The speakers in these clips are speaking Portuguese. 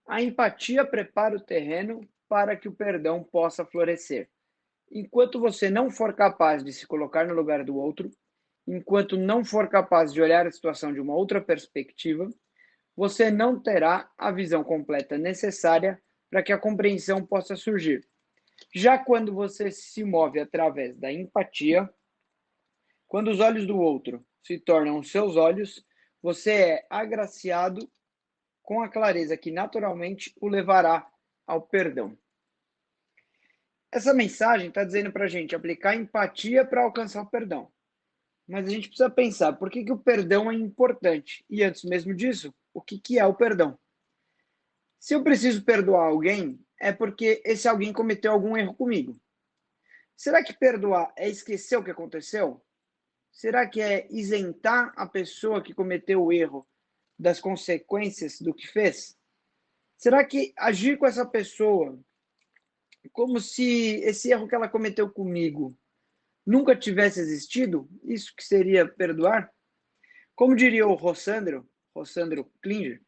A empatia prepara o terreno para que o perdão possa florescer. Enquanto você não for capaz de se colocar no lugar do outro, enquanto não for capaz de olhar a situação de uma outra perspectiva, você não terá a visão completa necessária para que a compreensão possa surgir. Já quando você se move através da empatia, quando os olhos do outro se tornam os seus olhos, você é agraciado com a clareza que naturalmente o levará ao perdão. Essa mensagem está dizendo para a gente aplicar empatia para alcançar o perdão. Mas a gente precisa pensar por que o perdão é importante. E antes mesmo disso, o que é o perdão? Se eu preciso perdoar alguém, é porque esse alguém cometeu algum erro comigo. Será que perdoar é esquecer o que aconteceu? Será que é isentar a pessoa que cometeu o erro das consequências do que fez? Será que agir com essa pessoa como se esse erro que ela cometeu comigo nunca tivesse existido, isso que seria perdoar? Como diria o Rossandro Klinger,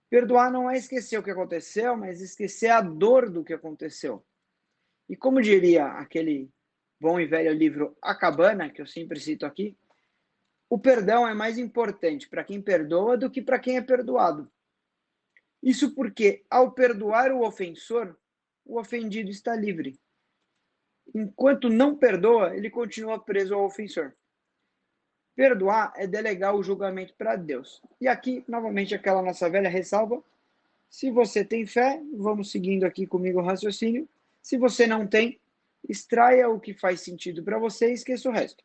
perdoar não é esquecer o que aconteceu, mas esquecer a dor do que aconteceu. E como diria aquele bom e velho livro A Cabana, que eu sempre cito aqui, o perdão é mais importante para quem perdoa do que para quem é perdoado. Isso porque, ao perdoar o ofensor, o ofendido está livre. Enquanto não perdoa, ele continua preso ao ofensor. Perdoar é delegar o julgamento para Deus. E aqui, novamente, aquela nossa velha ressalva. Se você tem fé, vamos seguindo aqui comigo o raciocínio. Se você não tem, extraia o que faz sentido para você e esqueça o resto.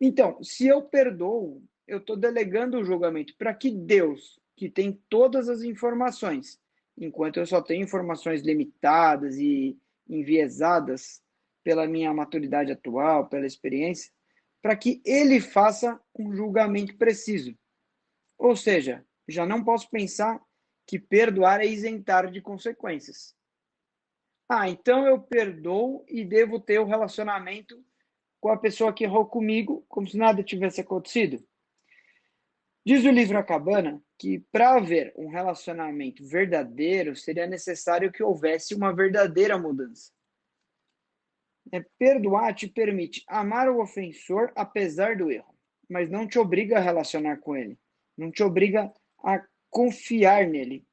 Então, se eu perdoo, eu estou delegando o julgamento para que Deus, que tem todas as informações, enquanto eu só tenho informações limitadas e enviesadas pela minha maturidade atual, pela experiência, para que Ele faça um julgamento preciso. Ou seja, já não posso pensar que perdoar é isentar de consequências. Ah, então eu perdoo e devo ter o relacionamento com a pessoa que errou comigo, como se nada tivesse acontecido. Diz o livro A Cabana que para haver um relacionamento verdadeiro seria necessário que houvesse uma verdadeira mudança. Perdoar te permite amar o ofensor apesar do erro, mas não te obriga a relacionar com ele, não te obriga a confiar nele.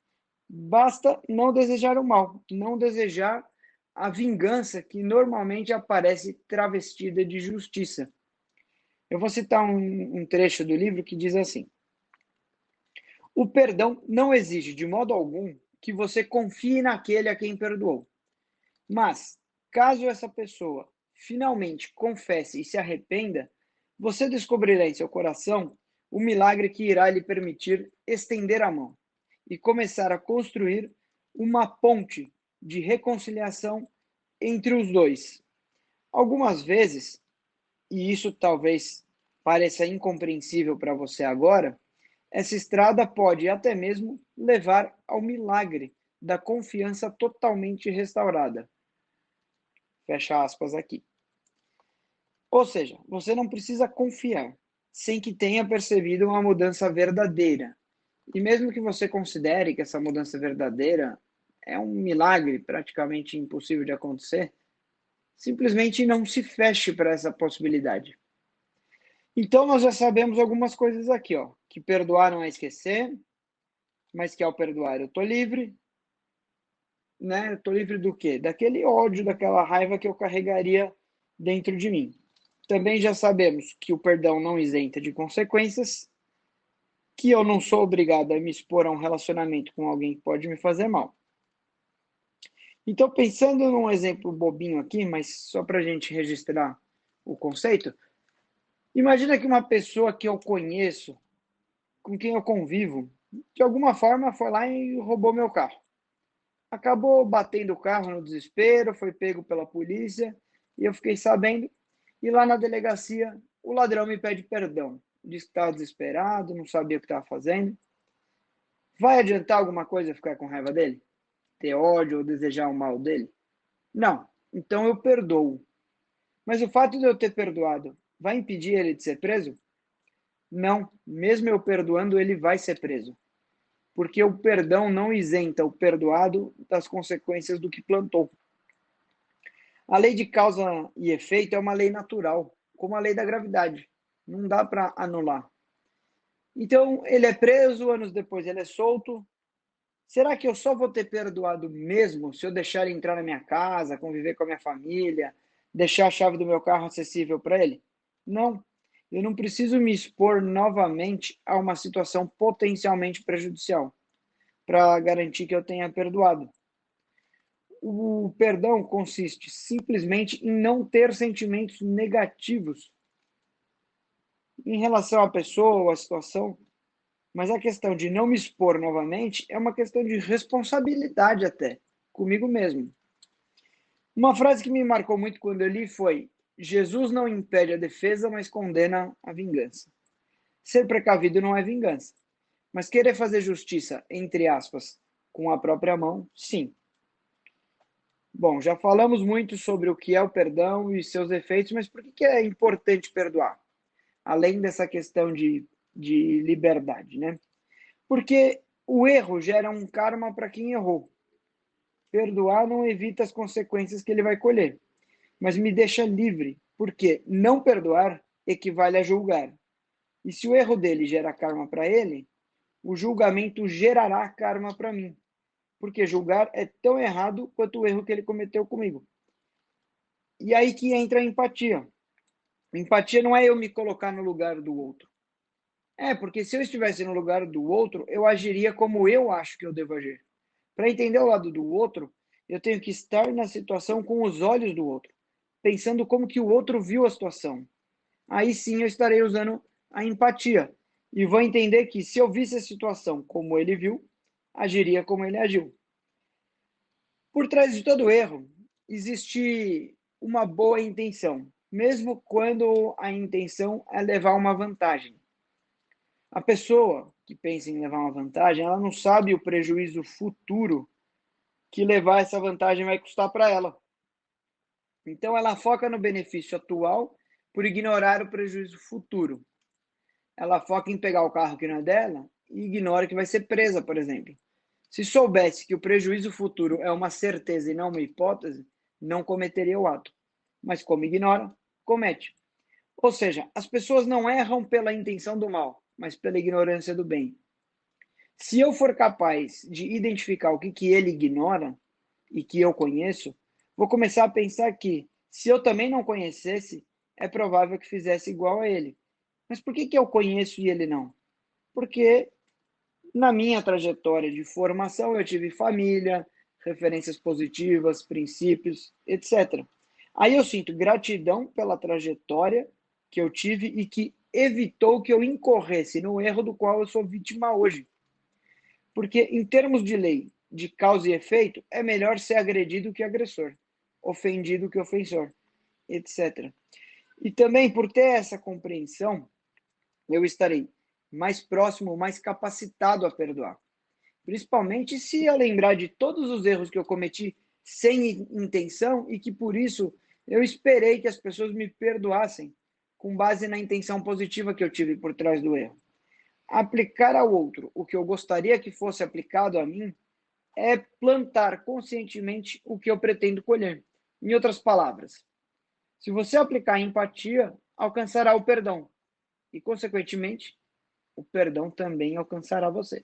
Basta não desejar o mal, não desejar a vingança que normalmente aparece travestida de justiça. Eu vou citar um trecho do livro que diz assim: o perdão não exige de modo algum que você confie naquele a quem perdoou. Mas, caso essa pessoa finalmente confesse e se arrependa, você descobrirá em seu coração o milagre que irá lhe permitir estender a mão e começar a construir uma ponte de reconciliação entre os dois. Algumas vezes, e isso talvez pareça incompreensível para você agora, essa estrada pode até mesmo levar ao milagre da confiança totalmente restaurada. Fecha aspas aqui. Ou seja, você não precisa confiar sem que tenha percebido uma mudança verdadeira. E mesmo que você considere que essa mudança verdadeira é um milagre praticamente impossível de acontecer, simplesmente não se feche para essa possibilidade. Então nós já sabemos algumas coisas aqui, ó, que perdoar não é esquecer, mas que ao perdoar eu estou livre, né? Eu estou livre do quê? Daquele ódio, daquela raiva que eu carregaria dentro de mim. Também já sabemos que o perdão não isenta de consequências, que eu não sou obrigado a me expor a um relacionamento com alguém que pode me fazer mal. Então, pensando num exemplo bobinho aqui, mas só para a gente registrar o conceito, imagina que uma pessoa que eu conheço, com quem eu convivo, de alguma forma foi lá e roubou meu carro. Acabou batendo o carro no desespero, foi pego pela polícia e eu fiquei sabendo. E lá na delegacia, o ladrão me pede perdão. Diz que estava desesperado, não sabia o que estava fazendo. Vai adiantar alguma coisa ficar com raiva dele? Ter ódio ou desejar o mal dele? Não. Então eu perdoo. Mas o fato de eu ter perdoado vai impedir ele de ser preso? Não. Mesmo eu perdoando, ele vai ser preso. porque o perdão não isenta o perdoado das consequências do que plantou. A lei de causa e efeito é uma lei natural, como a lei da gravidade. Não dá para anular. Então, ele é preso, anos depois ele é solto. Será que eu só vou ter perdoado mesmo se eu deixar ele entrar na minha casa, conviver com a minha família, deixar a chave do meu carro acessível para ele? Não. Eu não preciso me expor novamente a uma situação potencialmente prejudicial para garantir que eu tenha perdoado. O perdão consiste simplesmente em não ter sentimentos negativos em relação à pessoa ou à situação, mas a questão de não me expor novamente é uma questão de responsabilidade até, comigo mesmo. Uma frase que me marcou muito quando eu li foi: Jesus não impede a defesa, mas condena a vingança. Ser precavido não é vingança, mas querer fazer justiça, entre aspas, com a própria mão, sim. Bom, já falamos muito sobre o que é o perdão e seus efeitos, mas por que é importante perdoar? Além dessa questão de liberdade, né? Porque o erro gera um karma para quem errou. Perdoar não evita as consequências que ele vai colher, mas me deixa livre, porque não perdoar equivale a julgar. E se o erro dele gera karma para ele, o julgamento gerará karma para mim, porque julgar é tão errado quanto o erro que ele cometeu comigo. E aí que entra a empatia. Empatia não é eu me colocar no lugar do outro. Porque se eu estivesse no lugar do outro, eu agiria como eu acho que eu devo agir. Para entender o lado do outro, eu tenho que estar na situação com os olhos do outro, pensando como que o outro viu a situação. Aí sim eu estarei usando a empatia e vou entender que se eu visse a situação como ele viu, agiria como ele agiu. Por trás de todo erro, existe uma boa intenção, mesmo quando a intenção é levar uma vantagem. A pessoa que pensa em levar uma vantagem, ela não sabe o prejuízo futuro que levar essa vantagem vai custar para ela. Então ela foca no benefício atual por ignorar o prejuízo futuro. Ela foca em pegar o carro que não é dela e ignora que vai ser presa, por exemplo. Se soubesse que o prejuízo futuro é uma certeza e não uma hipótese, não cometeria o ato. Mas como ignora, comete. Ou seja, as pessoas não erram pela intenção do mal, mas pela ignorância do bem. Se eu for capaz de identificar o que ele ignora e que eu conheço, vou começar a pensar que, se eu também não conhecesse, é provável que fizesse igual a ele. Mas por que eu conheço e ele não? Porque na minha trajetória de formação eu tive família, referências positivas, princípios, etc. Aí eu sinto gratidão pela trajetória que eu tive e que evitou que eu incorresse no erro do qual eu sou vítima hoje. Porque, em termos de lei de causa e efeito, é melhor ser agredido que agressor, ofendido que ofensor, etc. E também, por ter essa compreensão, eu estarei mais próximo, mais capacitado a perdoar. Principalmente se eu lembrar de todos os erros que eu cometi sem intenção e que, por isso, eu esperei que as pessoas me perdoassem com base na intenção positiva que eu tive por trás do erro. Aplicar ao outro o que eu gostaria que fosse aplicado a mim é plantar conscientemente o que eu pretendo colher. Em outras palavras, se você aplicar empatia, alcançará o perdão e, consequentemente, o perdão também alcançará você.